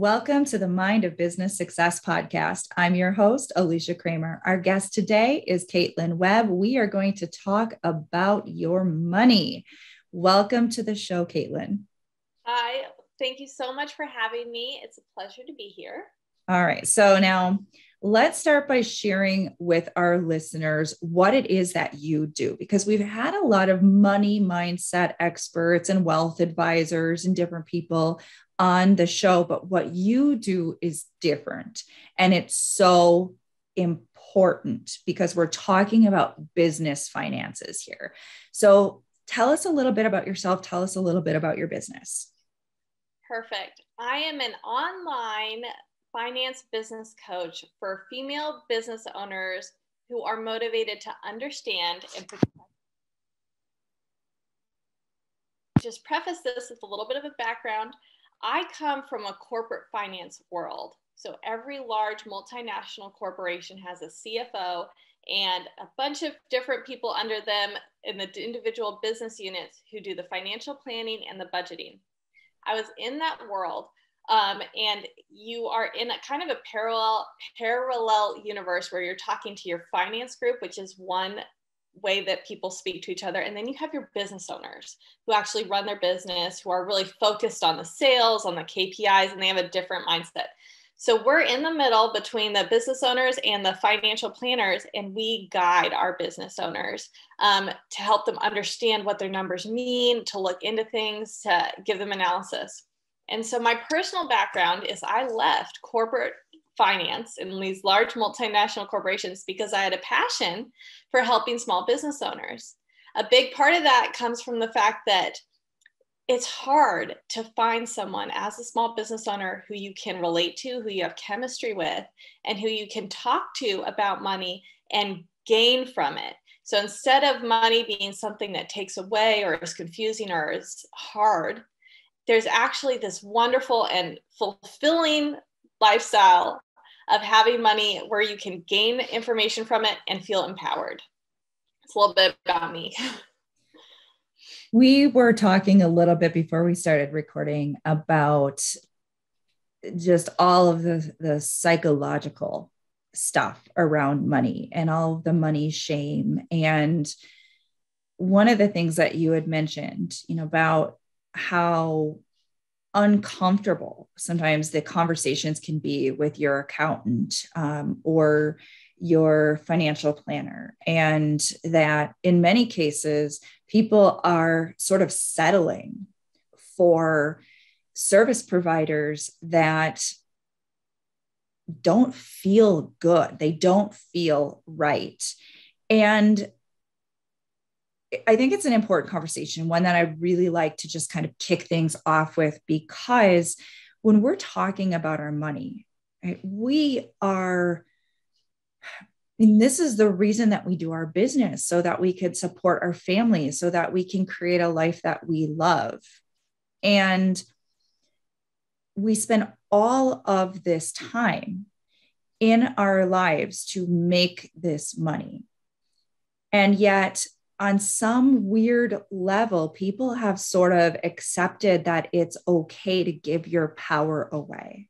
Welcome to the Mind of Business Success podcast. I'm your host, Alicia Cramer. Our guest today is Katelyn Webb. We are going to talk about your money. Welcome to the show, Katelyn. Hi, thank you so much for having me. It's a pleasure to be here. All right. So now let's start by sharing with our listeners what it is that you do, because we've had a lot of money mindset experts and wealth advisors and different people on the show, but what you do is different. And it's so important because we're talking about business finances here. So tell us a little bit about yourself. Tell us a little bit about your business. Perfect. I am an online finance business coach for female business owners who are motivated to understand and protect. Just preface this with a little bit of a background. I come from a corporate finance world. So every large multinational corporation has a CFO and a bunch of different people under them in the individual business units who do the financial planning and the budgeting. I was in that world, and you are in a kind of a parallel universe where you're talking to your finance group, which is one way that people speak to each other. And then you have your business owners who actually run their business, who are really focused on the sales, on the KPIs, and they have a different mindset. So we're in the middle between the business owners and the financial planners, and we guide our business owners to help them understand what their numbers mean, to look into things, to give them analysis. And so my personal background is I left corporate finance in these large multinational corporations because I had a passion for helping small business owners. A big part of that comes from the fact that it's hard to find someone as a small business owner who you can relate to, who you have chemistry with, and who you can talk to about money and gain from it. So instead of money being something that takes away or is confusing or is hard, there's actually this wonderful and fulfilling lifestyle of having money where you can gain information from it and feel empowered. It's a little bit about me. We were talking a little bit before we started recording about just all of the psychological stuff around money and all of the money shame. And one of the things that you had mentioned, about how uncomfortable sometimes the conversations can be with your accountant or your financial planner. And that in many cases, people are sort of settling for service providers that don't feel good. They don't feel right. And I think it's an important conversation, one that I really like to just kind of kick things off with, because when we're talking about our money, right, this is the reason that we do our business, so that we could support our families, so that we can create a life that we love. And we spend all of this time in our lives to make this money. And yet, on some weird level, people have sort of accepted that it's okay to give your power away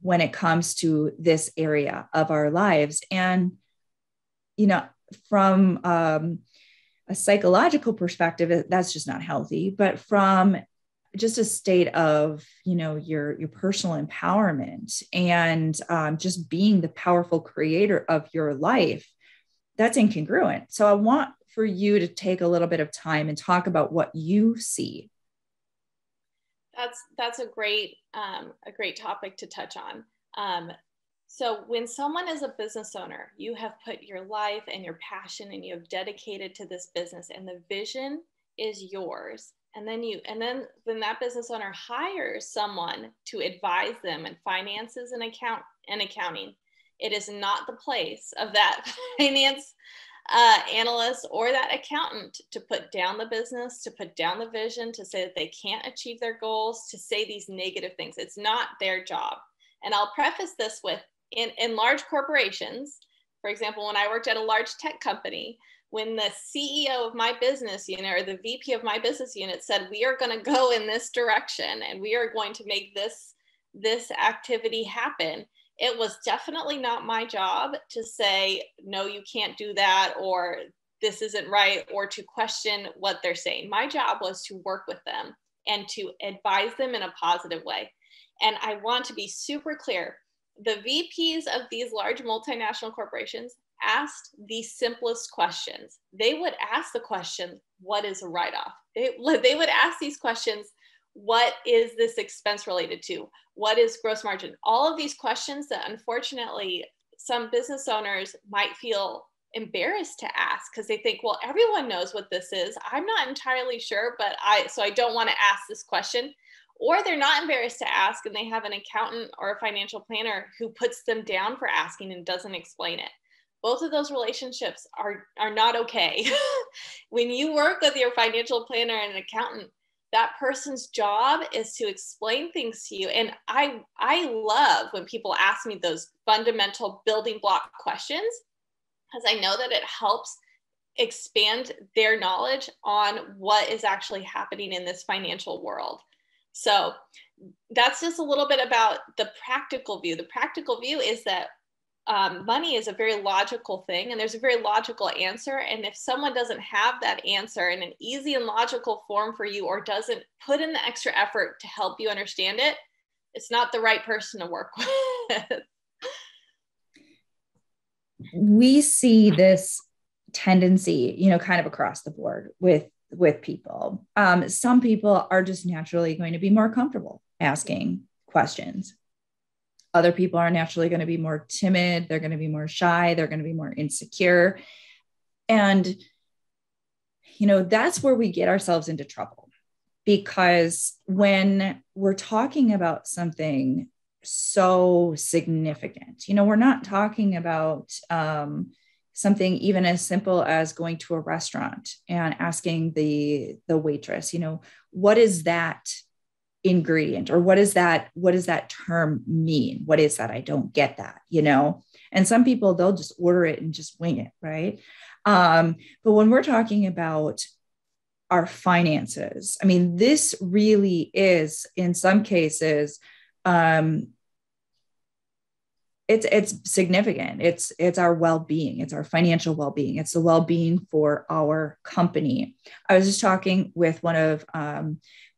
when it comes to this area of our lives. And, from a psychological perspective, that's just not healthy. But from just a state of, your personal empowerment and just being the powerful creator of your life, that's incongruent. So I want for you to take a little bit of time and talk about what you see. That's a great topic to touch on. So when someone is a business owner, you have put your life and your passion and you have dedicated to this business, and the vision is yours. And then when that business owner hires someone to advise them in finances and accounting, it is not the place of that finance analyst or that accountant to put down the business, to put down the vision, to say that they can't achieve their goals, to say these negative things. It's not their job. And I'll preface this with, in large corporations, for example, when I worked at a large tech company, when the CEO of my business unit or the VP of my business unit said, we are going to go in this direction and we are going to make this this activity happen? It was definitely not my job to say, no, you can't do that, or this isn't right, or to question what they're saying. My job was to work with them and to advise them in a positive way. And I want to be super clear. The VPs of these large multinational corporations asked the simplest questions. They would ask the question, what is a write-off? They would ask these questions, what is this expense related to? What is gross margin? All of these questions that unfortunately some business owners might feel embarrassed to ask because they think, well, everyone knows what this is. I'm not entirely sure, but I don't want to ask this question. Or they're not embarrassed to ask and they have an accountant or a financial planner who puts them down for asking and doesn't explain it. Both of those relationships are not okay. When you work with your financial planner and an accountant, that person's job is to explain things to you. And I love when people ask me those fundamental building block questions, because I know that it helps expand their knowledge on what is actually happening in this financial world. So that's just a little bit about the practical view. The practical view is that money is a very logical thing, and there's a very logical answer. And if someone doesn't have that answer in an easy and logical form for you, or doesn't put in the extra effort to help you understand it, it's not the right person to work with. We see this tendency, kind of across the board with people. Some people are just naturally going to be more comfortable asking questions. Other people are naturally going to be more timid. They're going to be more shy. They're going to be more insecure. And, that's where we get ourselves into trouble, because when we're talking about something so significant, we're not talking about something even as simple as going to a restaurant and asking the waitress, what is that ingredient, or what does that term mean? What is that? I don't get that, and some people, they'll just order it and just wing it. Right. But when we're talking about our finances, this really is, in some cases, it's significant. It's our well-being. It's our financial well-being. It's the well-being for our company. I was just talking with one of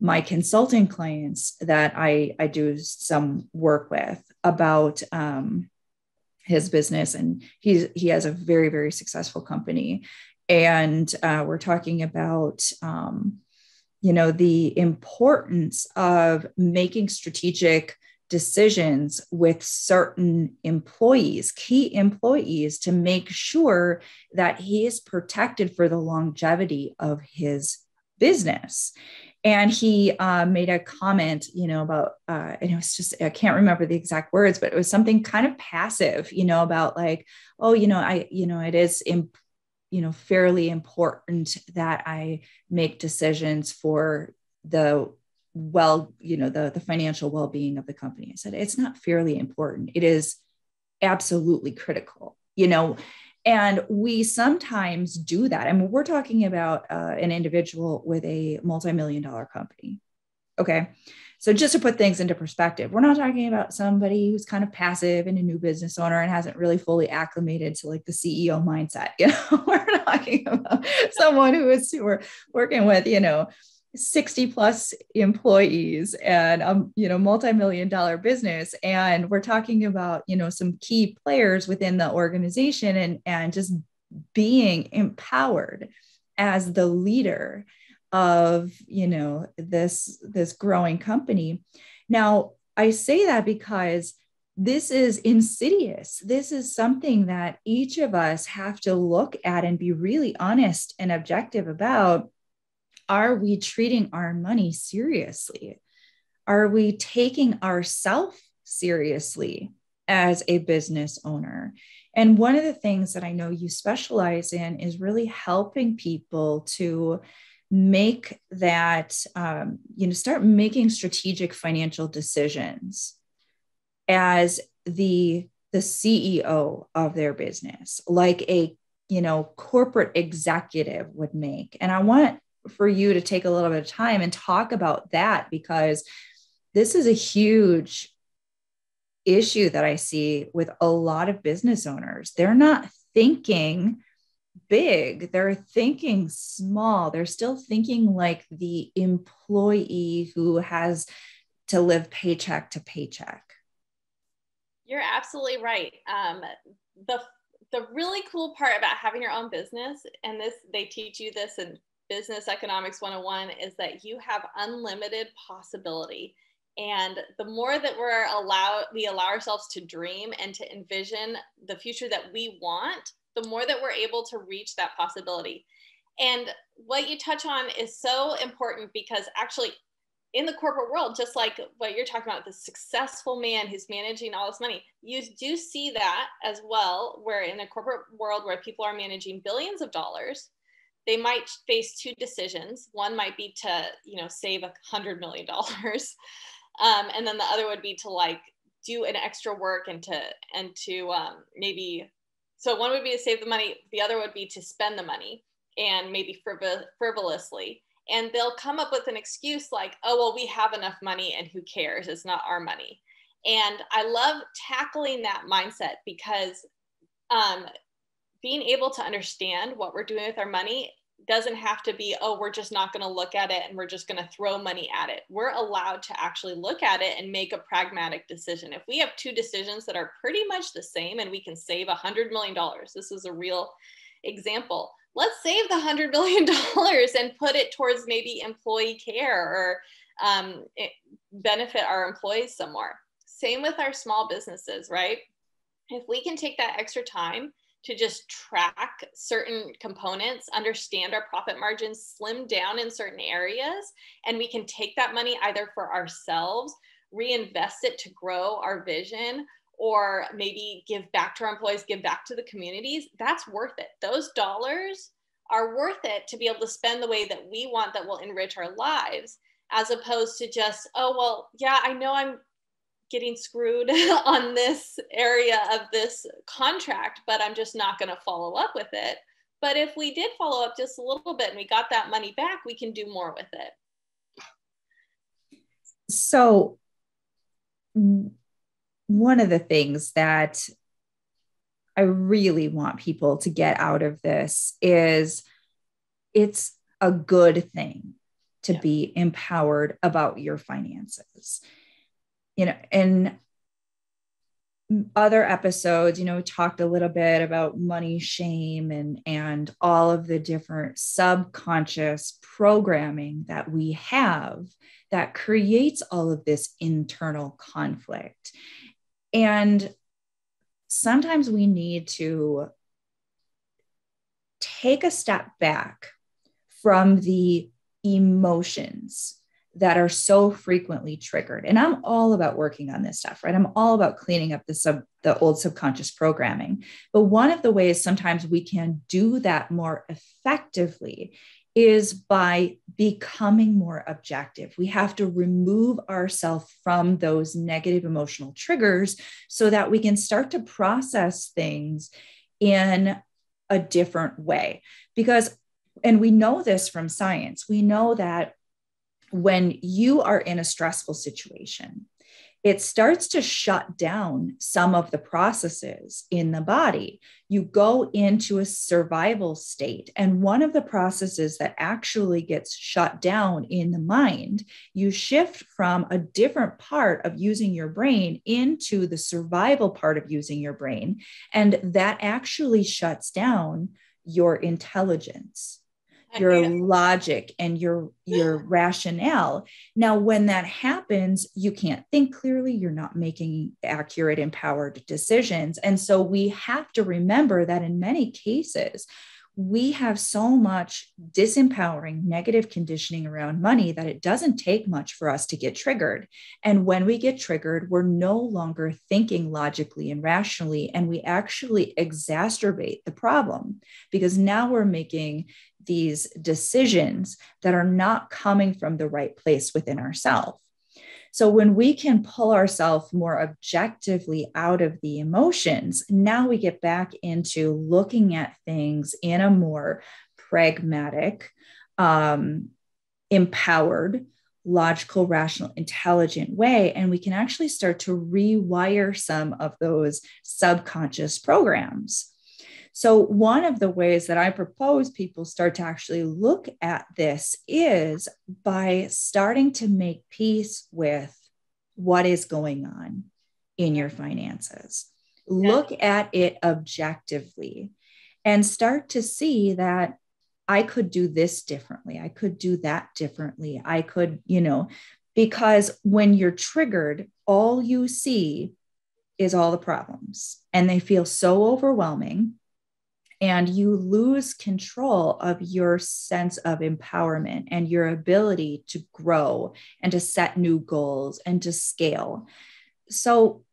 my consulting clients that I do some work with about his business, and he has a very, very successful company. And we're talking about the importance of making strategic decisions with certain employees, key employees, to make sure that he is protected for the longevity of his business. And he made a comment, about, and it was just, I can't remember the exact words, but it was something kind of passive, about like, oh, it is, fairly important that I make decisions for the the financial well-being of the company. I said, it's not fairly important. It is absolutely critical, and we sometimes do that. We're talking about an individual with a multi-million-dollar company. Okay. So just to put things into perspective, we're not talking about somebody who's kind of passive and a new business owner and hasn't really fully acclimated to like the CEO mindset. We're talking about someone who we're working with, 60 plus employees and, multi-million-dollar business. And we're talking about, some key players within the organization and just being empowered as the leader of, this growing company. Now, I say that because this is insidious. This is something that each of us have to look at and be really honest and objective about. Are we treating our money seriously? Are we taking ourselves seriously as a business owner? And one of the things that I know you specialize in is really helping people to make that, start making strategic financial decisions as the CEO of their business, like a, corporate executive would make. And I want for you to take a little bit of time and talk about that, because this is a huge issue that I see with a lot of business owners. They're not thinking big, they're thinking small. They're still thinking like the employee who has to live paycheck to paycheck. You're absolutely right. The really cool part about having your own business, and this they teach you this in Business Economics 101, is that you have unlimited possibility. And the more that we allow ourselves to dream and to envision the future that we want, the more that we're able to reach that possibility. And what you touch on is so important, because actually in the corporate world, just like what you're talking about, the successful man who's managing all this money, you do see that as well, where in a corporate world where people are managing billions of dollars, they might face two decisions. One might be to, save $100 million. And then the other would be to like do an extra work and to maybe, so one would be to save the money. The other would be to spend the money, and maybe frivolously. And they'll come up with an excuse like, oh, well, we have enough money and who cares? It's not our money. And I love tackling that mindset, because being able to understand what we're doing with our money doesn't have to be, oh, we're just not going to look at it and we're just going to throw money at it. We're allowed to actually look at it and make a pragmatic decision. If we have two decisions that are pretty much the same and we can save $100 million, this is a real example. Let's save the $100 million and put it towards maybe employee care or benefit our employees some more. Same with our small businesses, right? If we can take that extra time to just track certain components, understand our profit margins, slim down in certain areas, and we can take that money either for ourselves, reinvest it to grow our vision, or maybe give back to our employees, give back to the communities, that's worth it. Those dollars are worth it to be able to spend the way that we want, that will enrich our lives, as opposed to just, oh, well, yeah, I know I'm getting screwed on this area of this contract, but I'm just not going to follow up with it. But if we did follow up just a little bit and we got that money back, we can do more with it. So one of the things that I really want people to get out of this is it's a good thing to be empowered about your finances. In other episodes, we talked a little bit about money shame and all of the different subconscious programming that we have that creates all of this internal conflict. And sometimes we need to take a step back from the emotions that are so frequently triggered. And I'm all about working on this stuff, right? I'm all about cleaning up the old subconscious programming. But one of the ways sometimes we can do that more effectively is by becoming more objective. We have to remove ourselves from those negative emotional triggers so that we can start to process things in a different way. And we know this from science, we know that when you are in a stressful situation, it starts to shut down some of the processes in the body. You go into a survival state. And one of the processes that actually gets shut down in the mind, you shift from a different part of using your brain into the survival part of using your brain. And that actually shuts down your intelligence, your logic, and your rationale. Now, when that happens, you can't think clearly, you're not making accurate, empowered decisions. And so we have to remember that in many cases, we have so much disempowering negative conditioning around money that it doesn't take much for us to get triggered. And when we get triggered, we're no longer thinking logically and rationally, and we actually exacerbate the problem, because now we're making these decisions that are not coming from the right place within ourselves. So when we can pull ourselves more objectively out of the emotions, now we get back into looking at things in a more pragmatic, empowered, logical, rational, intelligent way. And we can actually start to rewire some of those subconscious programs. So one of the ways that I propose people start to actually look at this is by starting to make peace with what is going on in your finances. Look at it objectively and start to see that I could do this differently. I could do that differently. I could, because when you're triggered, all you see is all the problems and they feel so overwhelming. And you lose control of your sense of empowerment and your ability to grow and to set new goals and to scale. So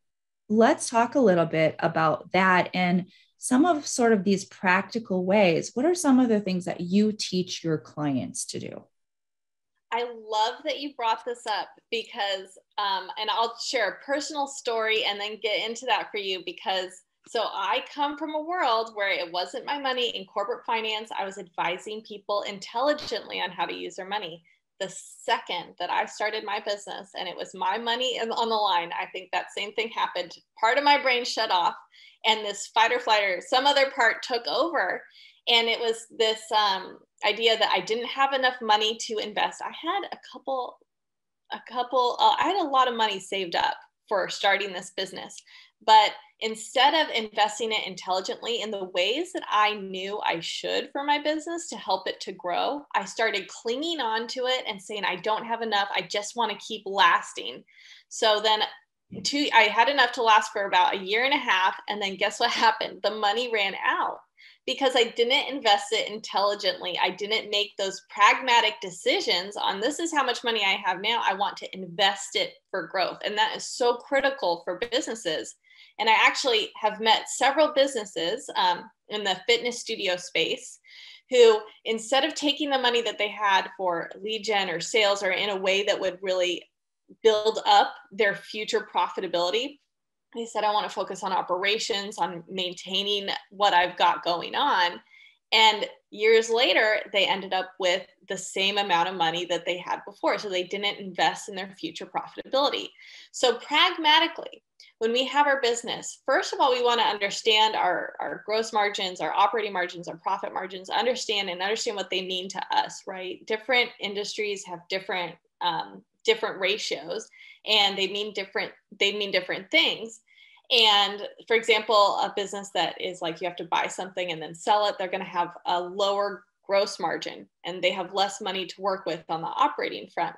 let's talk a little bit about that and some of sort of these practical ways. What are some of the things that you teach your clients to do? I love that you brought this up because, and I'll share a personal story and then get into that for you because so I come from a world where it wasn't my money in corporate finance. I was advising people intelligently on how to use their money. The second that I started my business and it was my money on the line, I think that same thing happened. Part of my brain shut off and this fight or flight or some other part took over. And it was this idea that I didn't have enough money to invest. I had I had a lot of money saved up for starting this business. But instead of investing it intelligently in the ways that I knew I should for my business to help it to grow, I started clinging on to it and saying, I don't have enough. I just want to keep lasting. So then I had enough to last for about a year and a half. And then guess what happened? The money ran out because I didn't invest it intelligently. I didn't make those pragmatic decisions on this is how much money I have now. I want to invest it for growth. And that is so critical for businesses. And I actually have met several businesses in the fitness studio space who, instead of taking the money that they had for lead gen or sales or in a way that would really build up their future profitability, they said, I want to focus on operations, on maintaining what I've got going on. And years later, they ended up with the same amount of money that they had before. So they didn't invest in their future profitability. So pragmatically, when we have our business, first of all, we want to understand our gross margins, our operating margins, our profit margins, understand what they mean to us, right? Different industries have different ratios and they mean different things. And for example, a business that is like you have to buy something and then sell it, they're going to have a lower gross margin and they have less money to work with on the operating front.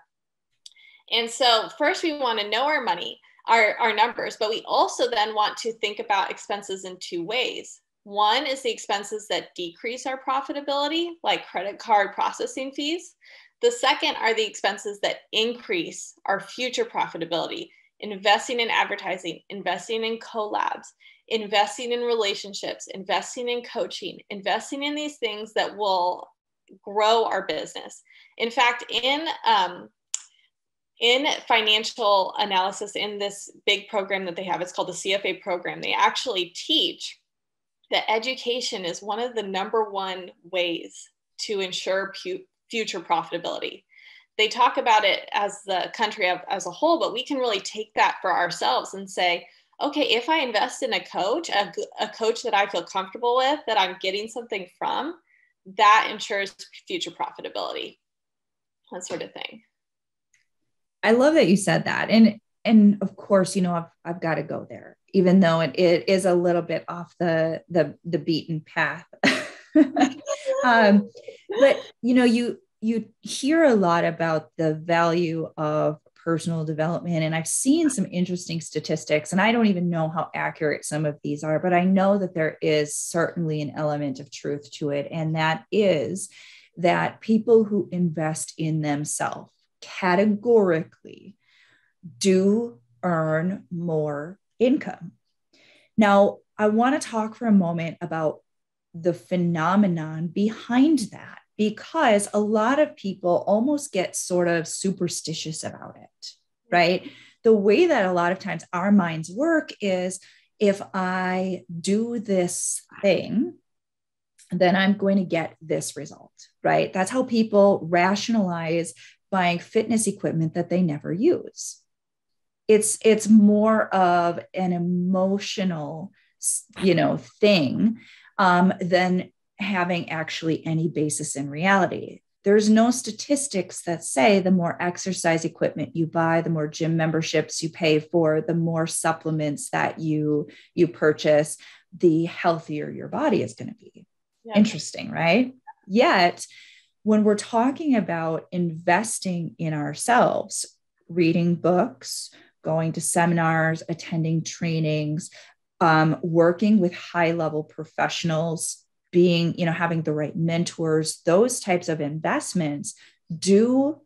And so first we want to know our money, our numbers, but we also then want to think about expenses in two ways. One is the expenses that decrease our profitability, like credit card processing fees. The second are the expenses that increase our future profitability, investing in advertising, investing in collabs, investing in relationships, investing in coaching, investing in these things that will grow our business. In fact, in financial analysis, in this big program that they have, it's called the CFA program, they actually teach that education is one of the number one ways to ensure future profitability. They talk about it as the country as a whole, but we can really take that for ourselves and say, okay, if I invest in a coach that I feel comfortable with, that I'm getting something from, that ensures future profitability, that sort of thing. I love that you said that. And of course, I've got to go there, even though it is a little bit off the beaten path. But you hear a lot about the value of personal development. And I've seen some interesting statistics, and I don't even know how accurate some of these are, but I know that there is certainly an element of truth to it. And that is that people who invest in themselves categorically do earn more income. Now, I want to talk for a moment about the phenomenon behind that, because a lot of people almost get sort of superstitious about it, right? The way that a lot of times our minds work is, if I do this thing, then I'm going to get this result, right? That's how people rationalize buying fitness equipment that they never use. It's more of an emotional, thing than having actually any basis in reality. There's no statistics that say the more exercise equipment you buy, the more gym memberships you pay for, the more supplements that you purchase, the healthier your body is going to be. Yeah. Interesting, right? Yet, when we're talking about investing in ourselves, reading books, going to seminars, attending trainings, working with high-level professionals, having the right mentors, those types of investments do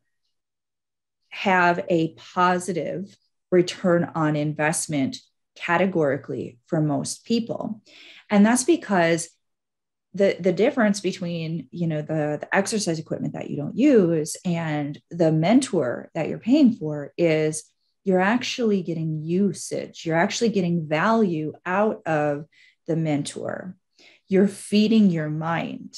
have a positive return on investment categorically for most people. And that's because the difference between, the exercise equipment that you don't use and the mentor that you're paying for is you're actually getting usage. You're actually getting value out of the mentor. You're feeding your mind.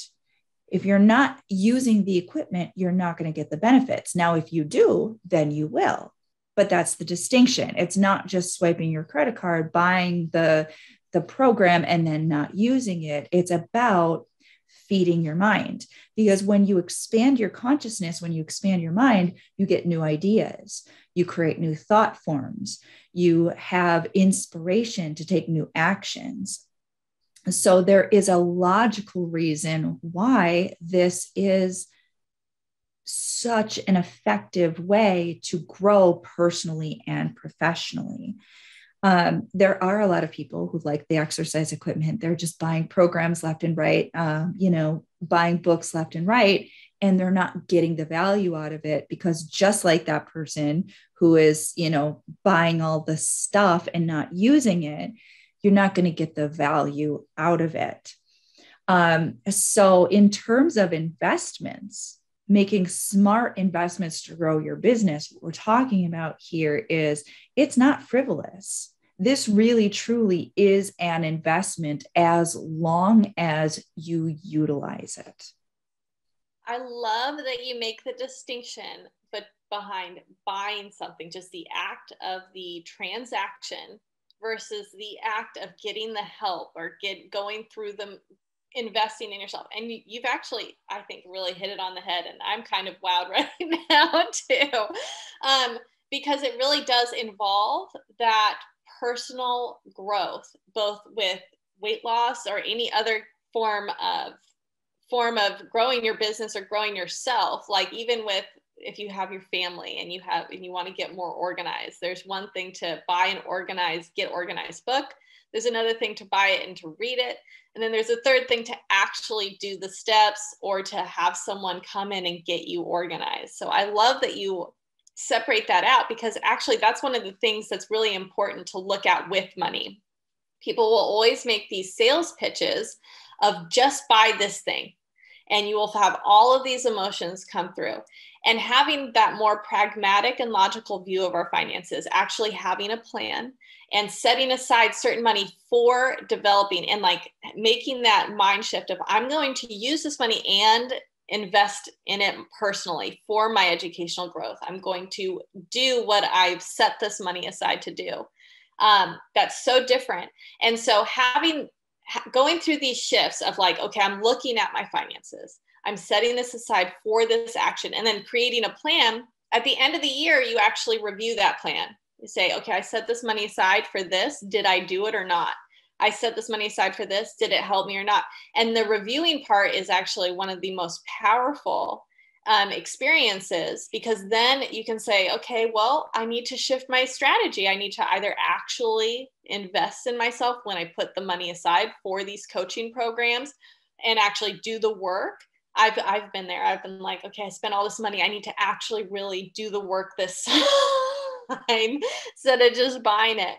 If you're not using the equipment, you're not going to get the benefits. Now, if you do, then you will. But that's the distinction. It's not just swiping your credit card, buying the program, and then not using it. It's about feeding your mind. Because when you expand your consciousness, when you expand your mind, you get new ideas. You create new thought forms. You have inspiration to take new actions. So there is a logical reason why this is such an effective way to grow personally and professionally. There are a lot of people who like the exercise equipment. They're just buying programs left and right, buying books left and right, and they're not getting the value out of it because just like that person who is, buying all the stuff and not using it, you're not going to get the value out of it. So in terms of investments, making smart investments to grow your business, what we're talking about here is it's not frivolous. This really, truly is an investment as long as you utilize it. I love that you make the distinction, but behind buying something, just the act of the transaction versus the act of getting the help or going through the investing in yourself. And you've actually, I think, really hit it on the head. And I'm kind of wowed right now too, because it really does involve that personal growth, both with weight loss or any other form of growing your business or growing yourself. Like even with, if you have your family and you want to get more organized, there's one thing to buy an get organized book. There's another thing to buy it and to read it. And then there's a third thing to actually do the steps or to have someone come in and get you organized. So I love that you separate that out, because actually that's one of the things that's really important to look at with money. People will always make these sales pitches of just buy this thing, and you will have all of these emotions come through. And having that more pragmatic and logical view of our finances, actually having a plan and setting aside certain money for developing and like making that mind shift of I'm going to use this money and invest in it personally for my educational growth. I'm going to do what I've set this money aside to do. That's so different. And so going through these shifts of like, okay, I'm looking at my finances. I'm setting this aside for this action, and then creating a plan. At the end of the year, you actually review that plan. You say, okay, I set this money aside for this. Did I do it or not? I set this money aside for this. Did it help me or not? And the reviewing part is actually one of the most powerful experiences, because then you can say, okay, well, I need to shift my strategy. I need to either actually invest in myself when I put the money aside for these coaching programs and actually do the work. I've been there. I've been like, okay, I spent all this money. I need to actually really do the work this time instead of just buying it.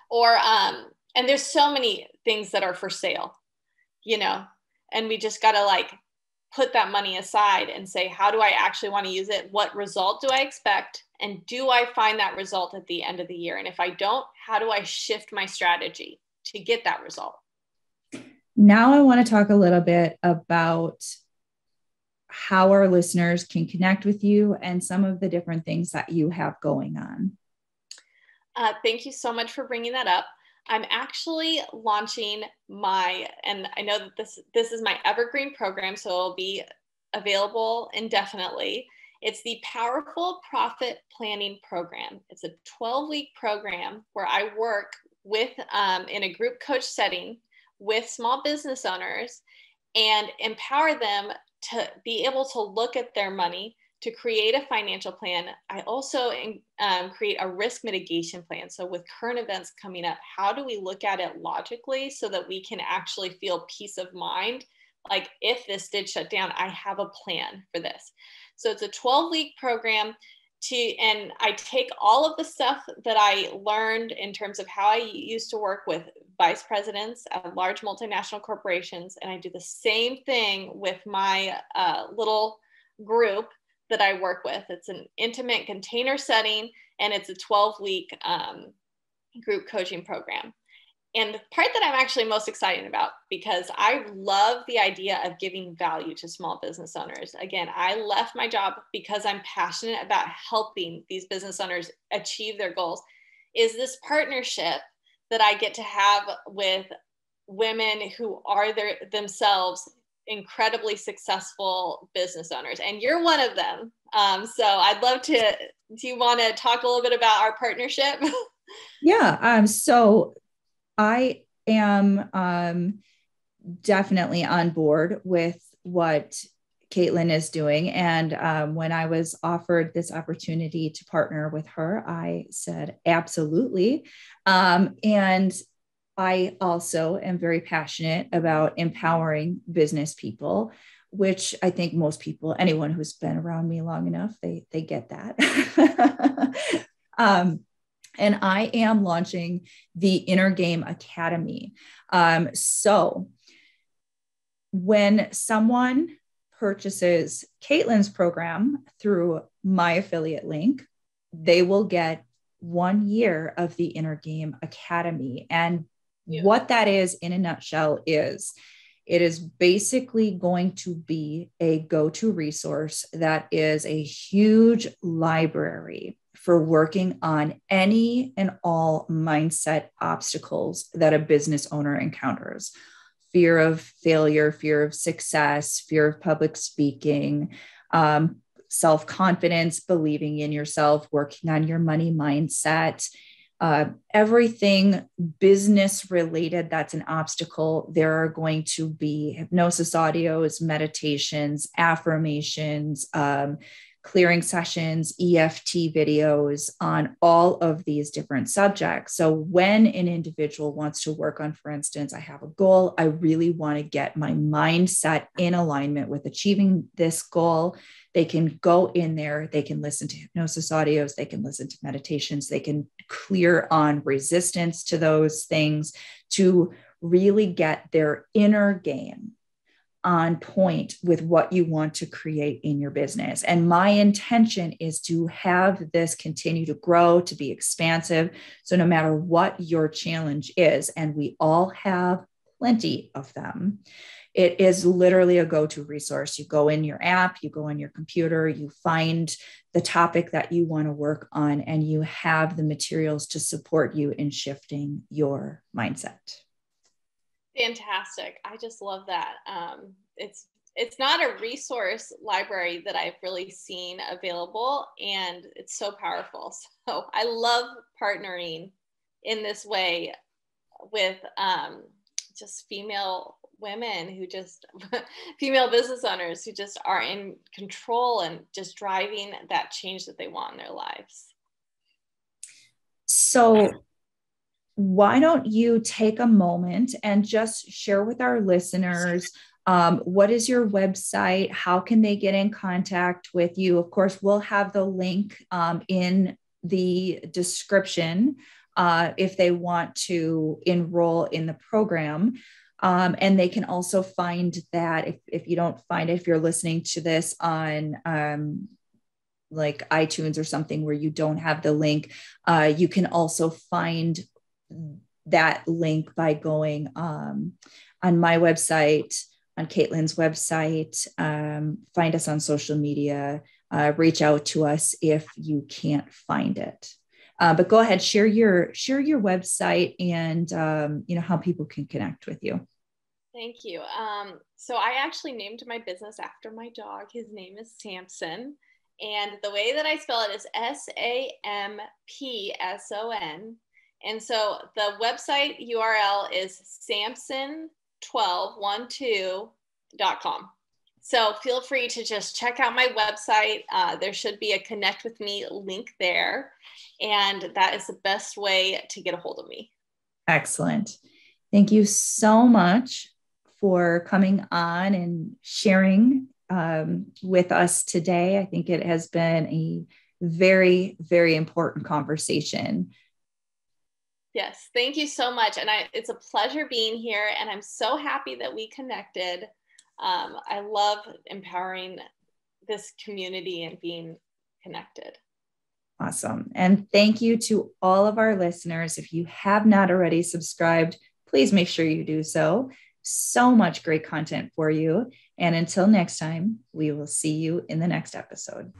Or, and there's so many things that are for sale, and we just got to like put that money aside and say, how do I actually want to use it? What result do I expect? And do I find that result at the end of the year? And if I don't, how do I shift my strategy to get that result? Now I want to talk a little bit about how our listeners can connect with you and some of the different things that you have going on. Thank you so much for bringing that up. I'm actually launching and I know that this is my evergreen program, so it'll be available indefinitely. It's the Powerful Profit Planning Program. It's a 12-week program where I work with in a group coach setting with small business owners and empower them to be able to look at their money, to create a financial plan. I also create a risk mitigation plan. So with current events coming up, how do we look at it logically so that we can actually feel peace of mind? Like, if this did shut down, I have a plan for this. So it's a 12-week program and I take all of the stuff that I learned in terms of how I used to work with vice presidents at large multinational corporations. And I do the same thing with my little group that I work with. It's an intimate container setting, and it's a 12-week group coaching program. And the part that I'm actually most excited about, because I love the idea of giving value to small business owners. Again, I left my job because I'm passionate about helping these business owners achieve their goals, is this partnership that I get to have with women who are themselves incredibly successful business owners. And you're one of them. So I'd love to, do you want to talk a little bit about our partnership? Yeah. So I am definitely on board with what Katelyn is doing. And when I was offered this opportunity to partner with her, I said, absolutely. And I also am very passionate about empowering business people, which I think most people, anyone who's been around me long enough, they get that. And I am launching the Inner Game Academy. So when someone purchases Katelyn's program through my affiliate link, they will get 1 year of the Inner Game Academy. And what that is in a nutshell is it is basically going to be a go-to resource that is a huge library for working on any and all mindset obstacles that a business owner encounters. Fear of failure, fear of success, fear of public speaking, self-confidence, believing in yourself, working on your money mindset, everything business related that's an obstacle. There are going to be hypnosis audios, meditations, affirmations, clearing sessions, EFT videos on all of these different subjects. So when an individual wants to work on, for instance, I have a goal, I really want to get my mindset in alignment with achieving this goal, they can go in there, they can listen to hypnosis audios, they can listen to meditations, they can clear on resistance to those things to really get their inner game on point with what you want to create in your business. And my intention is to have this continue to grow, to be expansive. So no matter what your challenge is, and we all have plenty of them, it is literally a go-to resource. You go in your app, you go on your computer, you find the topic that you want to work on, and you have the materials to support you in shifting your mindset. Fantastic. I just love that. It's not a resource library that I've really seen available, and it's so powerful. So I love partnering in this way with just female women who just female business owners who just are in control and just driving that change that they want in their lives. So why don't you take a moment and just share with our listeners, what is your website? How can they get in contact with you? Of course, we'll have the link in the description if they want to enroll in the program. And they can also find that if you don't find it, if you're listening to this on like iTunes or something where you don't have the link, you can also find that link by going on my website, on Katelyn's website, find us on social media, reach out to us if you can't find it. But go ahead, share your website and how people can connect with you. Thank you. So I actually named my business after my dog. His name is Samson. And the way that I spell it is Sampson. And so the website URL is samson1212.com. So feel free to just check out my website. There should be a connect with me link there. And that is the best way to get a hold of me. Excellent. Thank you so much for coming on and sharing with us today. I think it has been a very, very important conversation. Yes, thank you so much. And it's a pleasure being here. And I'm so happy that we connected. I love empowering this community and being connected. Awesome. And thank you to all of our listeners. If you have not already subscribed, please make sure you do so. So much great content for you. And until next time, we will see you in the next episode.